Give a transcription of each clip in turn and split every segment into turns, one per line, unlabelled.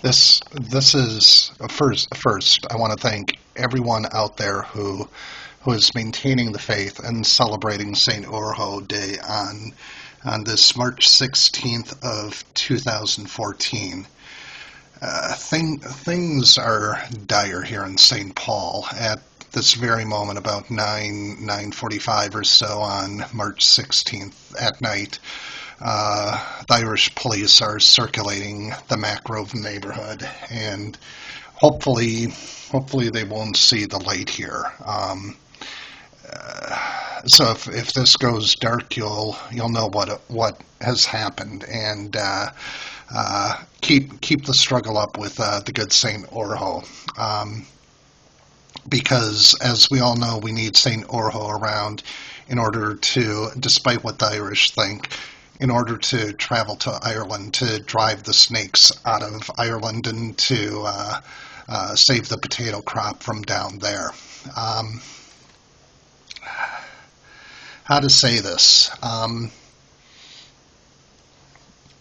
This is first. I want to thank everyone out there who is maintaining the faith and celebrating Saint Urho Day on this March 16th of 2014. Things are dire here in St. Paul at this very moment, about 9:45 or so on March 16th at night. The Irish police are circulating the Macgrove neighborhood, and hopefully they won't see the light here. So if this goes dark, you'll know what has happened, and keep the struggle up with the good Saint Urho. Because, as we all know, we need Saint Urho around in order to, despite what the Irish think, in order to travel to Ireland, to drive the snakes out of Ireland and to save the potato crop from down there. How to say this?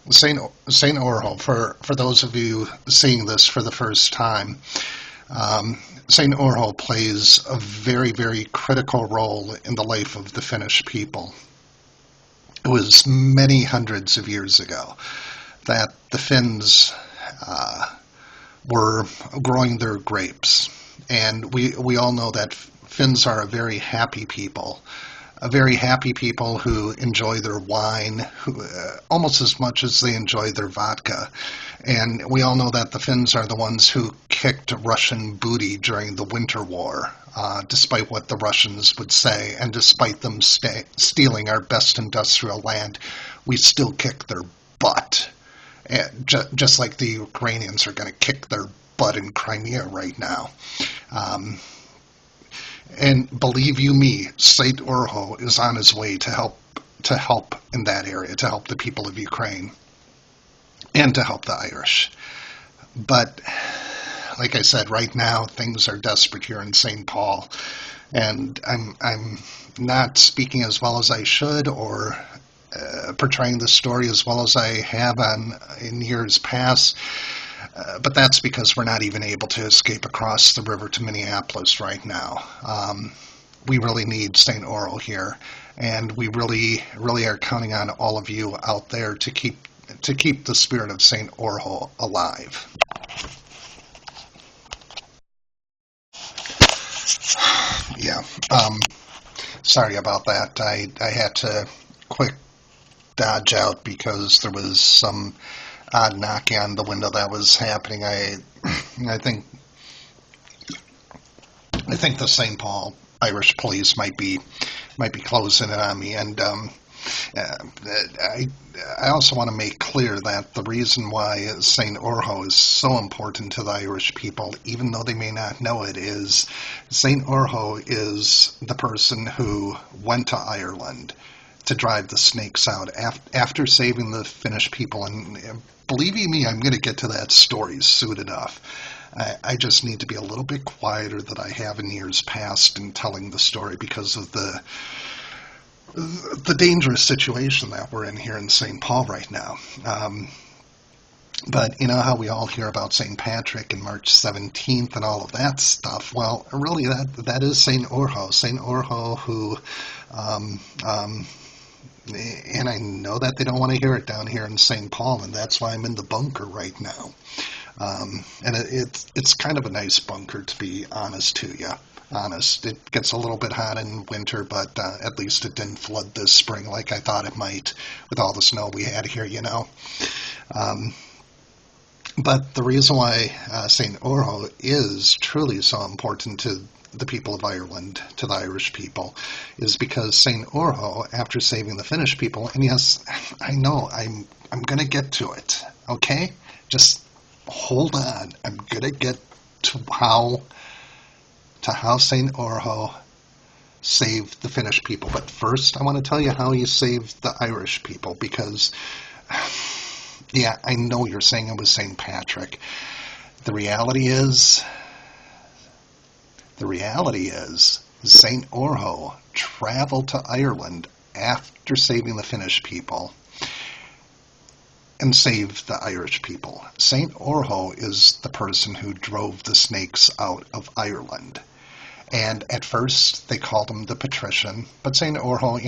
Saint Urho, for those of you seeing this for the first time, Saint Urho plays a very, very critical role in the life of the Finnish people. It was many hundreds of years ago that the Finns were growing their grapes. And we all know that Finns are a very happy people. A very happy people who enjoy their wine almost as much as they enjoy their vodka. And we all know that the Finns are the ones who kicked Russian booty during the Winter War, despite what the Russians would say, and despite them stealing our best industrial land, we still kick their butt. Just like the Ukrainians are going to kick their butt in Crimea right now. And believe you me, Saint Urho is on his way to help in that area, to help the people of Ukraine, and to help the Irish. But like I said, right now things are desperate here in St. Paul, and I'm not speaking as well as I should, or portraying the story as well as I have in years past. But that's because we're not even able to escape across the river to Minneapolis right now. We really need St. Urho here, and we really are counting on all of you out there to keep the spirit of St. Urho alive. Yeah. Sorry about that. I had to quick dodge out because there was some odd knocking on the window that was happening. I think the St. Paul Irish police might be closing in on me, and I also want to make clear that the reason why St. Urho is so important to the Irish people, even though they may not know it, is St. Urho is the person who went to Ireland to drive the snakes out after saving the Finnish people. And believe you me, I'm going to get to that story soon enough. I just need to be a little bit quieter than I have in years past in telling the story because of the dangerous situation that we're in here in St. Paul right now. But you know how we all hear about St. Patrick and March 17th and all of that stuff? Well, really, that is St. Urho. St. Urho who... and I know that they don't want to hear it down here in St. Paul, and that's why I'm in the bunker right now. And it's kind of a nice bunker, to be honest to you. Honest, it gets a little bit hot in winter, but at least it didn't flood this spring like I thought it might with all the snow we had here, you know. But the reason why St. Urho is truly so important to the people of Ireland, to the Irish people, is because St. Urho, after saving the Finnish people, and yes, I know, I'm going to get to it, okay? Just hold on. I'm going to get to how St. Urho saved the Finnish people. But first, I want to tell you how he saved the Irish people, because, yeah, I know you're saying it was St. Patrick. The reality is St. Urho traveled to Ireland after saving the Finnish people and save the Irish people. Saint Urho is the person who drove the snakes out of Ireland. And at first they called him the patrician, but Saint Urho,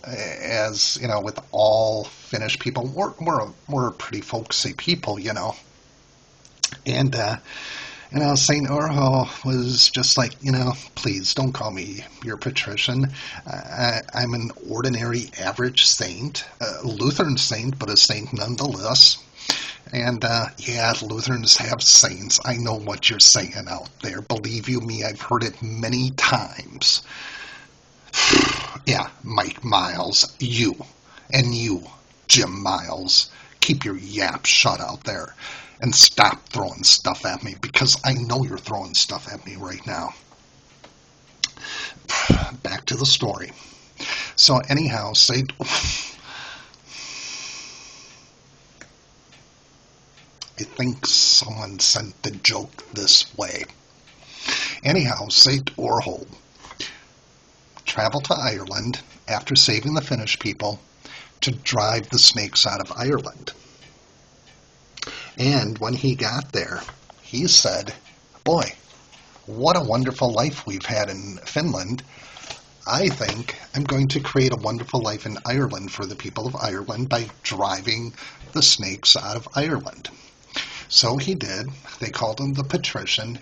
as you know, with all Finnish people, we're a pretty folksy people, And Saint Urho was just like, please don't call me your patrician. I'm an ordinary, average saint, a Lutheran saint, but a saint nonetheless. And Lutherans have saints. I know what you're saying out there. Believe you me, I've heard it many times. Yeah, Mike Miles, you, Jim Miles, keep your yap shut out there and stop throwing stuff at me, because I know you're throwing stuff at me right now. Back to the story. So anyhow, I think someone sent the joke this way. Anyhow, Saint Urho traveled to Ireland after saving the Finnish people to drive the snakes out of Ireland. And when he got there, he said, boy, what a wonderful life we've had in Finland. I think I'm going to create a wonderful life in Ireland for the people of Ireland by driving the snakes out of Ireland. So he did. They called him the patrician.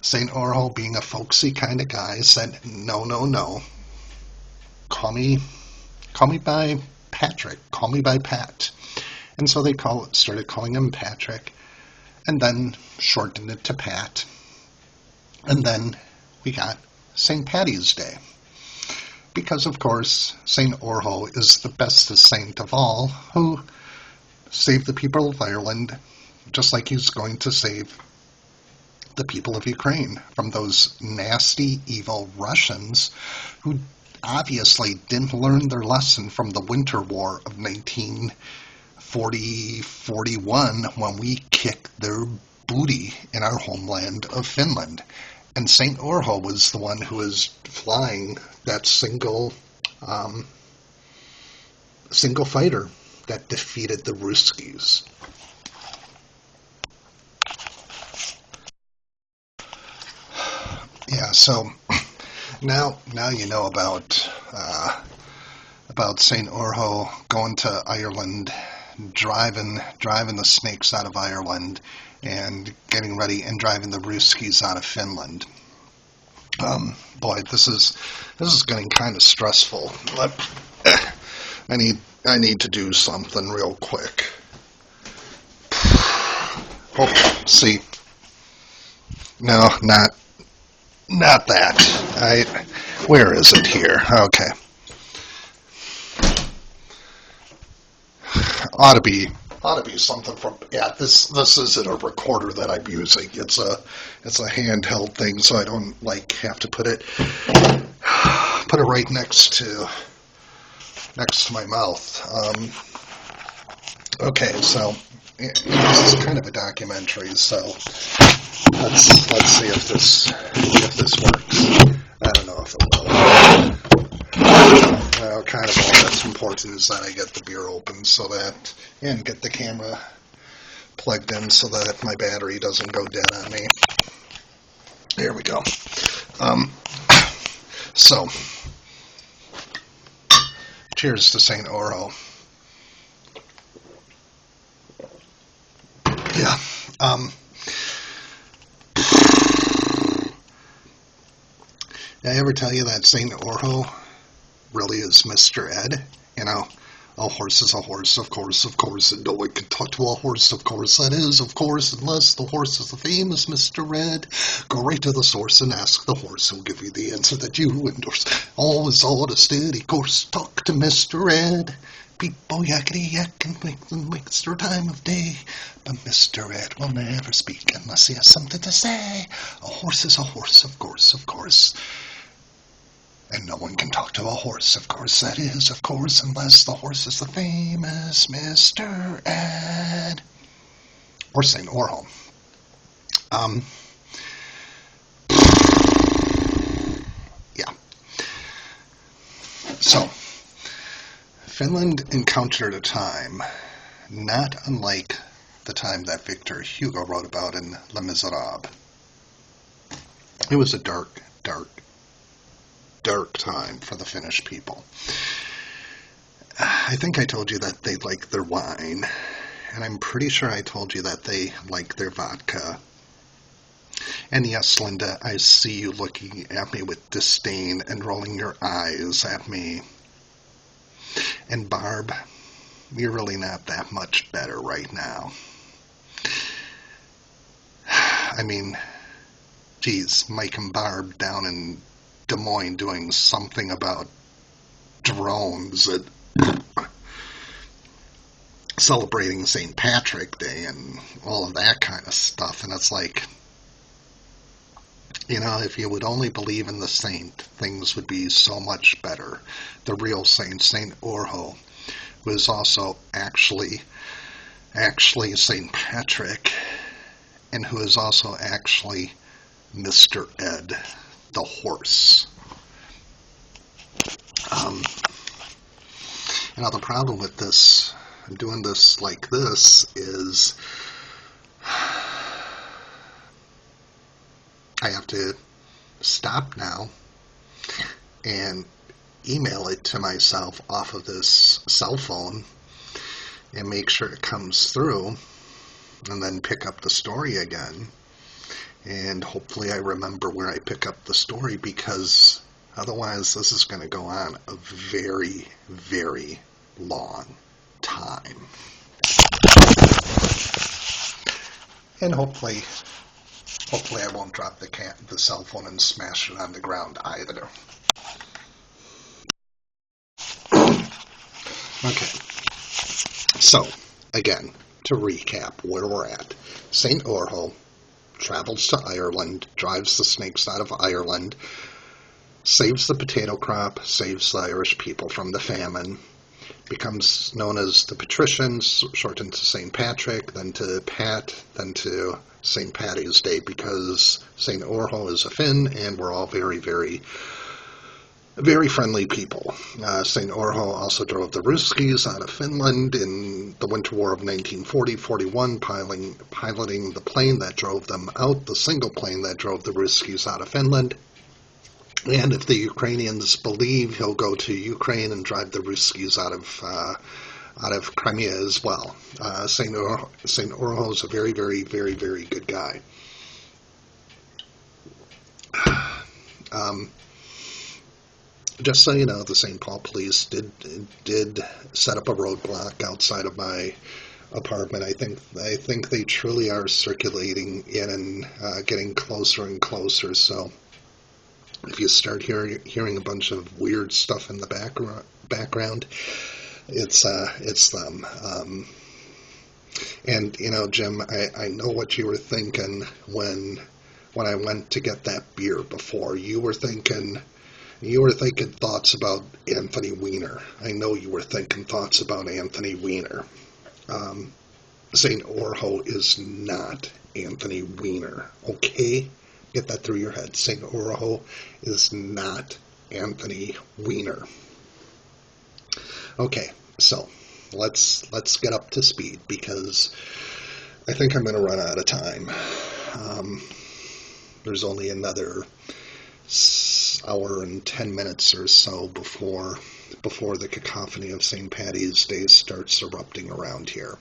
St. Urho, being a folksy kind of guy, said, no. Call me by Patrick. Call me by Pat. And so they started calling him Patrick, and then shortened it to Pat. And then we got St. Paddy's Day. Because, of course, St. Urho is the bestest saint of all, who saved the people of Ireland, just like he's going to save the people of Ukraine from those nasty, evil Russians who obviously didn't learn their lesson from the Winter War of 1940-41 when we kicked their booty in our homeland of Finland. And St. Urho was the one who was flying that single fighter that defeated the Ruskies. Yeah, so now you know about St. Urho going to Ireland, driving the snakes out of Ireland, and getting ready and driving the Ruskies out of Finland. Boy, this is getting kind of stressful. I need to do something real quick. Oh, see, no, not that. Where is it here? Okay. Ought to be something from, this isn't a recorder that I'm using. It's a handheld thing, so I don't have to put it right next to my mouth. Okay, so this is kind of a documentary, so let's see if this works. I don't know if it will. Kind of all that's important is that I get the beer open and get the camera plugged in so that my battery doesn't go dead on me. There we go. So, cheers to St. Urho. Yeah. Did I ever tell you that St. Urho really is Mr. Ed? A horse is a horse, of course, and no one can talk to a horse, of course, that is, of course, unless the horse is the famous Mr. Ed. Go right to the source and ask the horse, who'll give you the answer that you endorse. Always on a steady course, talk to Mr. Ed. People yakety yak and waste their time of day, but Mr. Ed will never speak unless he has something to say. A horse is a horse, of course. And no one can talk to a horse, of course, that is, of course, unless the horse is the famous Mr. Ed. Or St. Urho. Yeah. So, Finland encountered a time not unlike the time that Victor Hugo wrote about in Les Miserables. It was a dark, dark, dark time for the Finnish people. I think I told you that they like their wine, and I'm pretty sure I told you that they like their vodka. And yes, Linda, I see you looking at me with disdain and rolling your eyes at me. And Barb, you're really not that much better right now. I mean, geez, Mike and Barb down in Des Moines doing something about drones at celebrating St. Patrick Day and all of that kind of stuff. And it's like, you know, if you would only believe in the saint, things would be so much better. The real saint, Saint Urho, was also actually St. Patrick, and who is also actually Mr. Ed, the horse. You know, the problem with this, doing this like this, is I have to stop now and email it to myself off of this cell phone and make sure it comes through, and then pick up the story again. And hopefully I remember where I pick up the story, because otherwise this is going to go on a very, very long time. And hopefully I won't drop the cell phone and smash it on the ground either. Okay. So, again, to recap where we're at. St. Urho travels to Ireland, drives the snakes out of Ireland, saves the potato crop, saves the Irish people from the famine, becomes known as the Patricians, shortened to St. Patrick, then to Pat, then to St. Paddy's Day, because St. Urho is a Finn, and we're all very, very, very friendly people. St. Urho also drove the Ruskies out of Finland in the Winter War of 1940-41, piloting the plane that drove them out, the single plane that drove the Ruskies out of Finland. And if the Ukrainians believe, he'll go to Ukraine and drive the Ruskies out of Crimea as well. St. Urho is a very, very, very, very good guy. Just so you know, the St. Paul police did set up a roadblock outside of my apartment. I think they truly are circulating in and getting closer and closer. So if you start hearing a bunch of weird stuff in the background, it's them. And you know, Jim, I know what you were thinking when I went to get that beer before. You were thinking thoughts about Anthony Weiner. I know you were thinking thoughts about Anthony Weiner. St. Urho is not Anthony Weiner. Okay? Get that through your head. St. Urho is not Anthony Weiner. Okay, so let's get up to speed, because I think I'm going to run out of time. There's only another hour and 10 minutes or so before the cacophony of St. Paddy's Day starts erupting around here,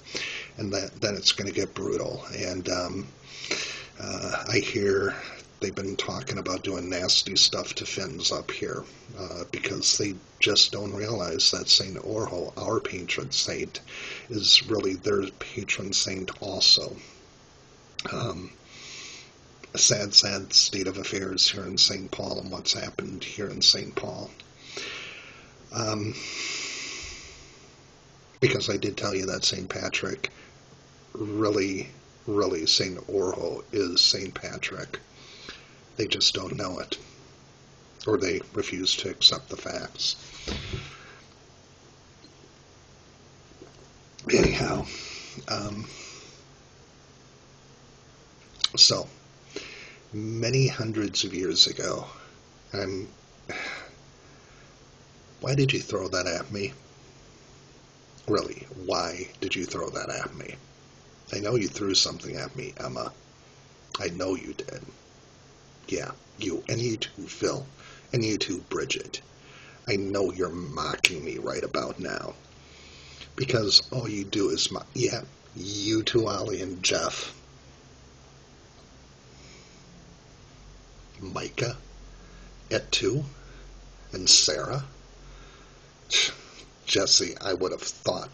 and then it's going to get brutal. And I hear they've been talking about doing nasty stuff to Finns up here, because they just don't realize that St. Urho, our patron saint, is really their patron saint also. A sad, sad state of affairs here in St. Paul, and what's happened here in St. Paul. Because I did tell you that St. Patrick, really, St. Urho is St. Patrick. They just don't know it, or they refuse to accept the facts. Anyhow, so many hundreds of years ago, why did you throw that at me? Really, why did you throw that at me? I know you threw something at me, Emma. I know you did. Yeah, you, and you too, Phil, and you too, Bridget. I know you're mocking me right about now. Because all you do is mock. Yeah, you too, Ollie and Jeff. Micah, et tu, and Sarah. Jesse, I would have thought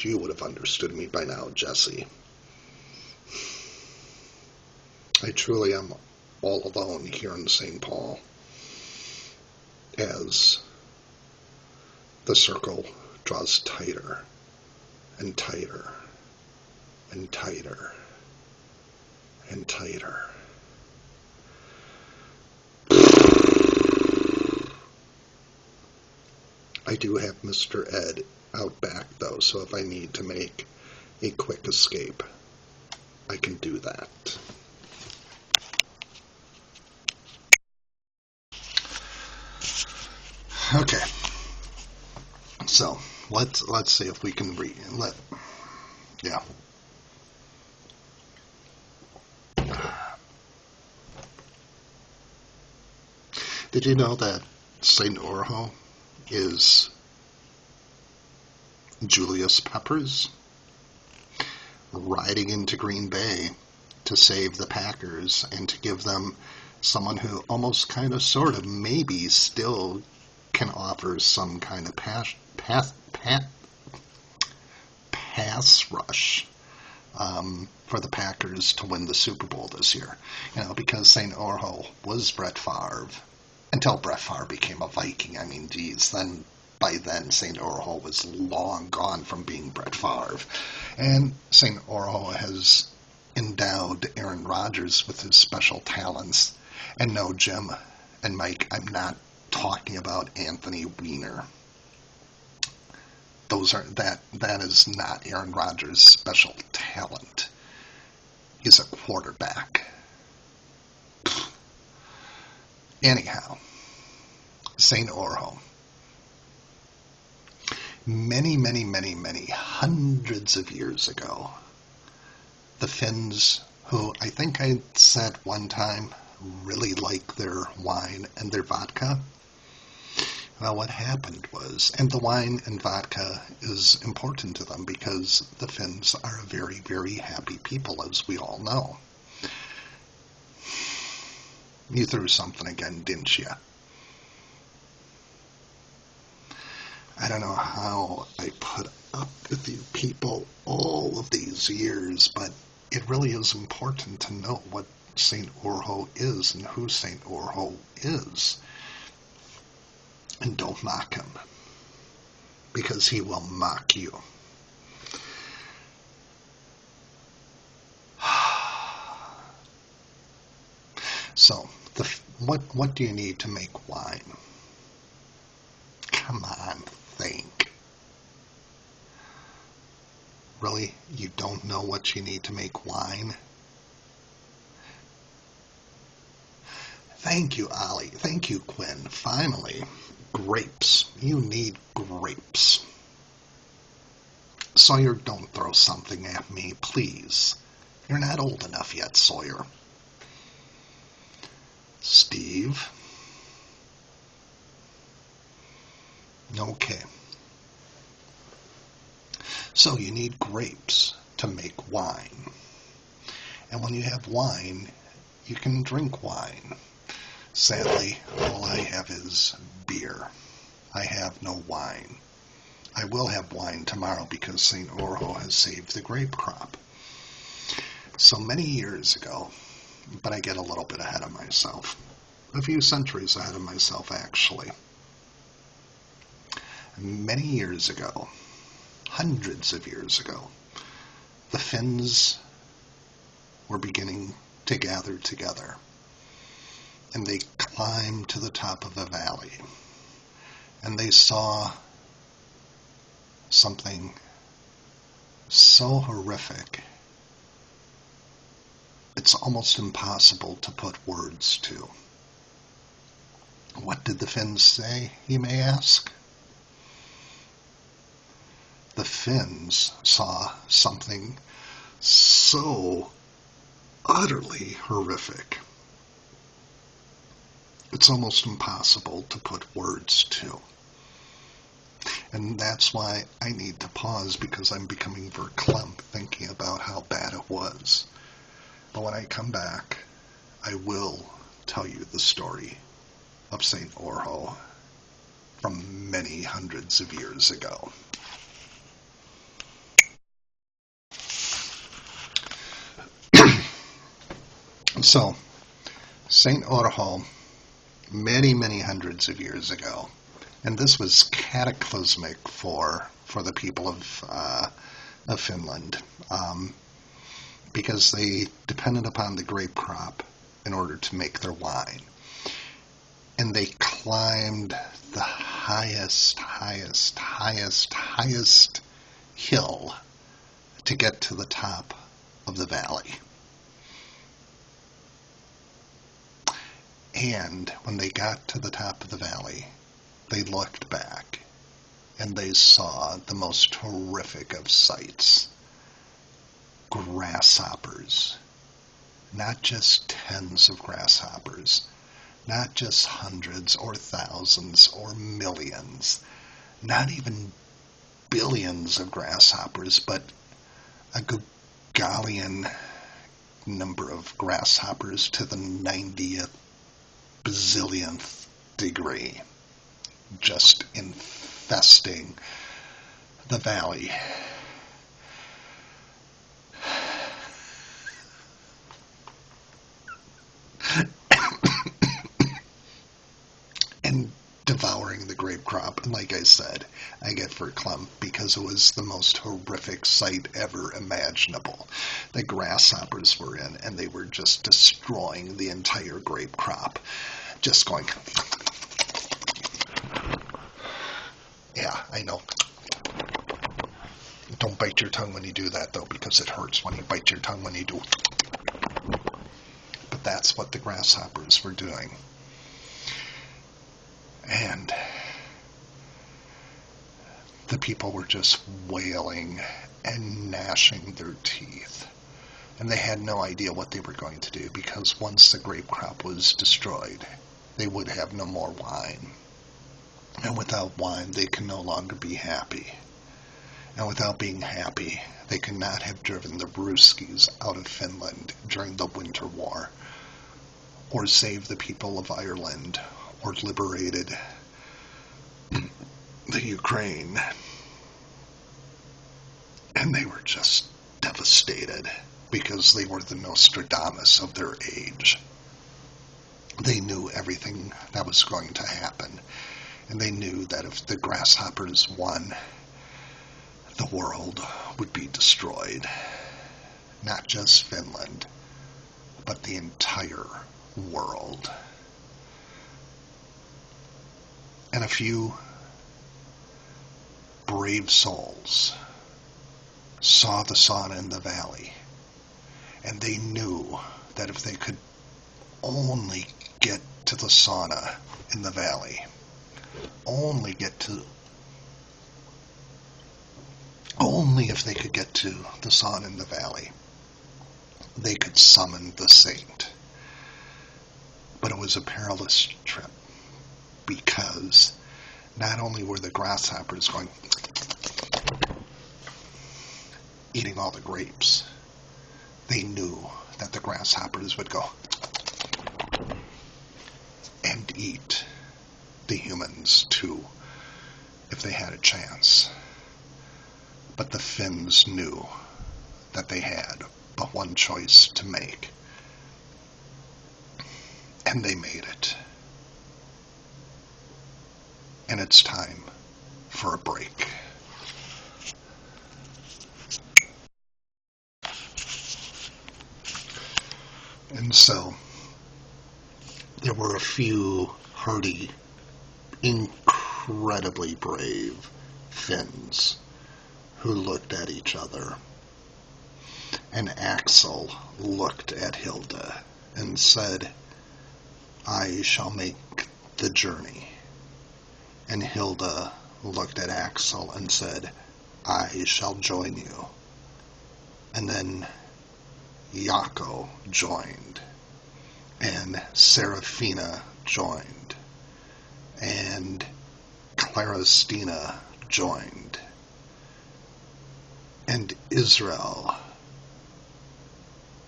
you would have understood me by now, Jesse. I truly am all alone here in St. Paul as the circle draws tighter and tighter and tighter and tighter. I do have Mr. Ed out back, though, so if I need to make a quick escape, I can do that. Okay, so let's see if we can yeah. Did you know that Saint Urho is Julius Peppers riding into Green Bay to save the Packers and to give them someone who almost kind of sort of maybe still can offer some kind of pass rush for the Packers to win the Super Bowl this year. Because St. Urho was Brett Favre until Brett Favre became a Viking. I mean, geez, by then St. Urho was long gone from being Brett Favre. And St. Urho has endowed Aaron Rodgers with his special talents. And no, Jim and Mike, I'm not talking about Anthony Weiner. That is not Aaron Rodgers' special talent. He's a quarterback. Anyhow, St. Urho. Many, many, many, many hundreds of years ago, the Finns, who I think I said one time really like their wine and their vodka. Well, what happened was, and the wine and vodka is important to them because the Finns are a very, very happy people, as we all know. You threw something again, didn't you? I don't know how I put up with you people all of these years, but it really is important to know what St. Urho is and who St. Urho is. And don't mock him, because he will mock you. So, what do you need to make wine? Come on, think. Really? You don't know what you need to make wine? Thank you, Ollie. Thank you, Quinn. Finally. Grapes. You need grapes. Sawyer, don't throw something at me, please. You're not old enough yet, Sawyer. Steve. Okay. So you need grapes to make wine. And when you have wine, you can drink wine. Sadly, all I have is beer. I have no wine. I will have wine tomorrow because St. Urho has saved the grape crop. So many years ago, but I get a little bit ahead of myself. A few centuries ahead of myself, actually. Many years ago, hundreds of years ago, the Finns were beginning to gather together. And they climbed to the top of a valley. And they saw something so horrific, it's almost impossible to put words to. What did the Finns say, you may ask? the Finns saw something so utterly horrific. It's almost impossible to put words to. And that's why I need to pause, because I'm becoming verklempt thinking about how bad it was. But when I come back, I will tell you the story of St. Urho from many hundreds of years ago. So, St. Urho, many, many hundreds of years ago, and this was cataclysmic for the people of Finland, because they depended upon the grape crop in order to make their wine. And they climbed the highest hill to get to the top of the valley. And when they got to the top of the valley, they looked back and they saw the most horrific of sights. Grasshoppers. Not just tens of grasshoppers. Not just hundreds or thousands or millions. Not even billions of grasshoppers, but a Gaulian number of grasshoppers to the 90th bazillionth degree, just infesting the valley. And devouring the grape crop. And like I said, I get verklempt because it was the most horrific sight ever imaginable. The grasshoppers were in, and they were just destroying the entire grape crop. Just going, yeah, I know. Don't bite your tongue when you do that, though, because it hurts when you bite your tongue when you do. But that's what the grasshoppers were doing. And the people were just wailing and gnashing their teeth. And they had no idea what they were going to do, because once the grape crop was destroyed, they would have no more wine. And without wine, they can no longer be happy. And without being happy, they could not have driven the Ruskies out of Finland during the Winter War, or saved the people of Ireland, or liberated the Ukraine. And they were just devastated, because they were the Nostradamus of their age. They knew everything that was going to happen, and they knew that if the grasshoppers won, the world would be destroyed. Not just Finland, but the entire world. And a few brave souls saw the sauna in the valley, and they knew that if they could only get to the sauna in the valley, only if they could get to the sauna in the valley, they could summon the saint. But it was a perilous trip, because not only were the grasshoppers going eating all the grapes, they knew that the grasshoppers would go and eat the humans too, if they had a chance. But the Finns knew that they had but one choice to make, and they made it. And it's time for a break. And so, there were a few hardy, incredibly brave Finns who looked at each other. And Axel looked at Hilda and said, "I shall make the journey." And Hilda looked at Axel and said, I shall join you. And then Jaco joined, and Serafina joined, and Claristina joined, and Israel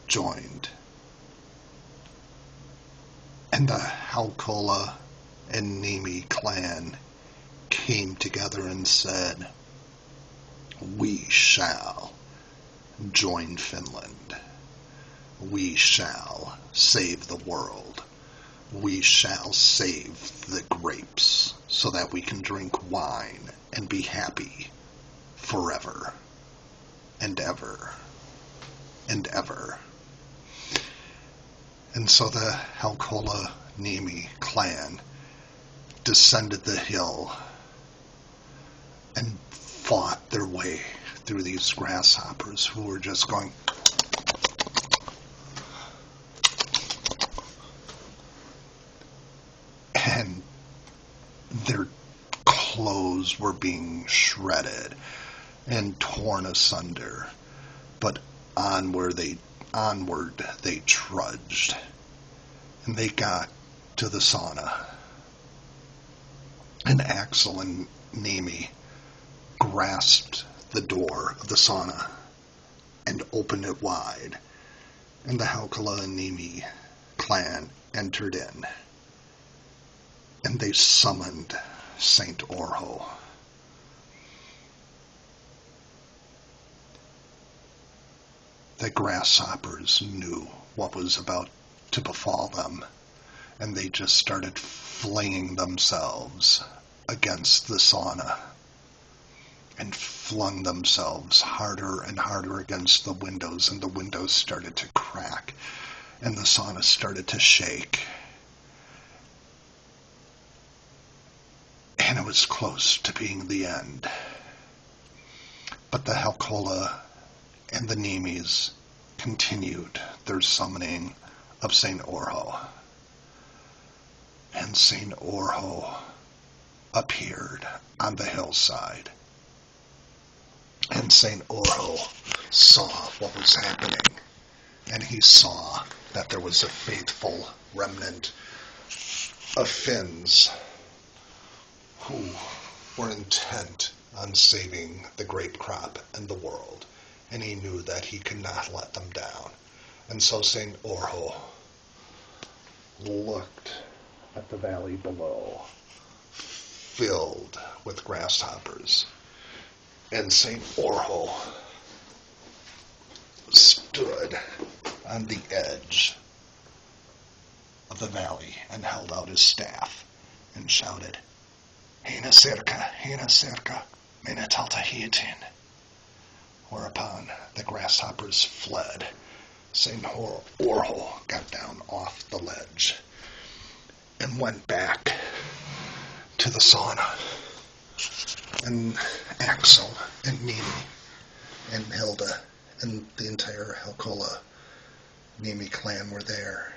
joined, and the Halkola and Nemi clan came together and said, "We shall join Finland. We shall save the world. We shall save the grapes so that we can drink wine and be happy forever and ever and ever." And so the Halkola Nemi clan descended the hill and fought their way through these grasshoppers who were just going, and their clothes were being shredded and torn asunder, but onward they trudged, and they got to the sauna, and Axel and Nemi grasped the door of the sauna and opened it wide, and the Halkola and Nemi clan entered in, and they summoned Saint Urho. The grasshoppers knew what was about to befall them, and they just started flinging themselves against the sauna and flung themselves harder and harder against the windows, and the windows started to crack, and the sauna started to shake. And it was close to being the end. But the Halkola and the Nemis continued their summoning of Saint Urho. And Saint Urho appeared on the hillside. And Saint Urho saw what was happening. And he saw that there was a faithful remnant of Finns who were intent on saving the grape crop and the world, and he knew that he could not let them down. And so St. Urho looked at the valley below, filled with grasshoppers, and St. Urho stood on the edge of the valley and held out his staff and shouted, "Hina circa, mina talta hiatin." Whereupon the grasshoppers fled. St. Urho got down off the ledge and went back to the sauna. And Axel and Nemi and Hilda and the entire Halkola Nemi clan were there.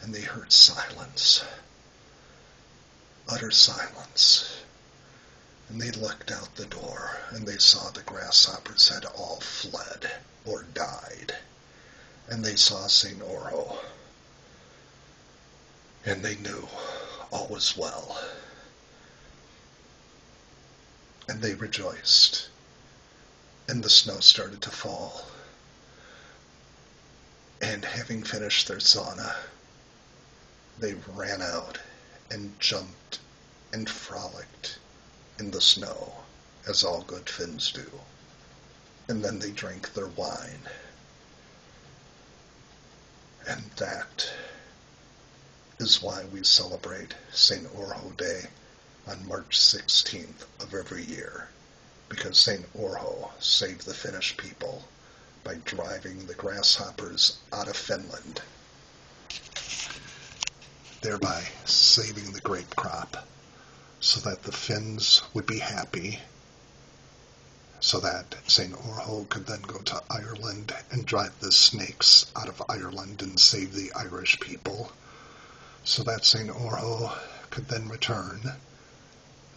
And they heard silence. Utter silence. And they looked out the door, and they saw the grasshoppers had all fled or died. And they saw St. Urho. And they knew all was well. And they rejoiced. And the snow started to fall. And having finished their sauna, they ran out and jumped and frolicked in the snow, as all good Finns do. And then they drank their wine. And that is why we celebrate St. Urho Day on March 16th of every year, because St. Urho saved the Finnish people by driving the grasshoppers out of Finland, thereby saving the grape crop, so that the Finns would be happy, so that St. Urho could then go to Ireland and drive the snakes out of Ireland and save the Irish people, so that St. Urho could then return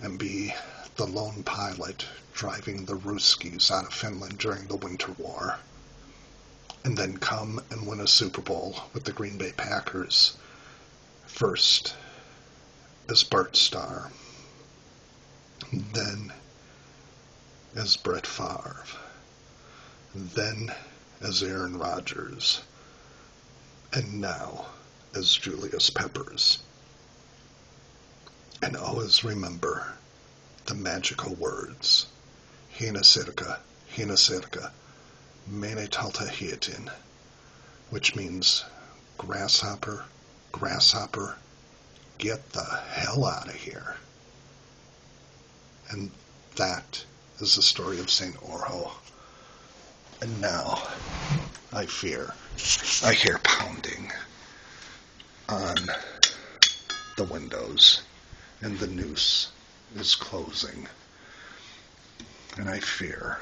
and be the lone pilot driving the Ruskies out of Finland during the Winter War, and then come and win a Super Bowl with the Green Bay Packers, first as Bart Starr, then as Brett Favre, then as Aaron Rodgers, and now as Julius Peppers. And always remember the magical words, Hina Sirka, Mene Talta Hiatin, which means grasshopper, grasshopper, get the hell out of here. And that is the story of St. Urho. And now I hear pounding on the windows, and the noose is closing. And I fear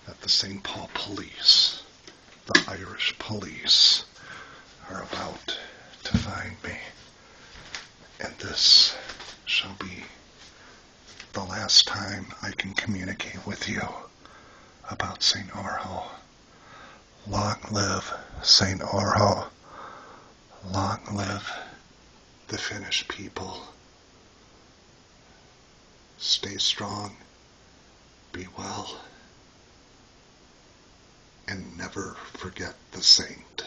that the St. Paul police, the Irish police, are about to find me. And this shall be the last time I can communicate with you about St. Urho. Long live St. Urho. Long live the Finnish people. Stay strong, be well, and never forget the saint.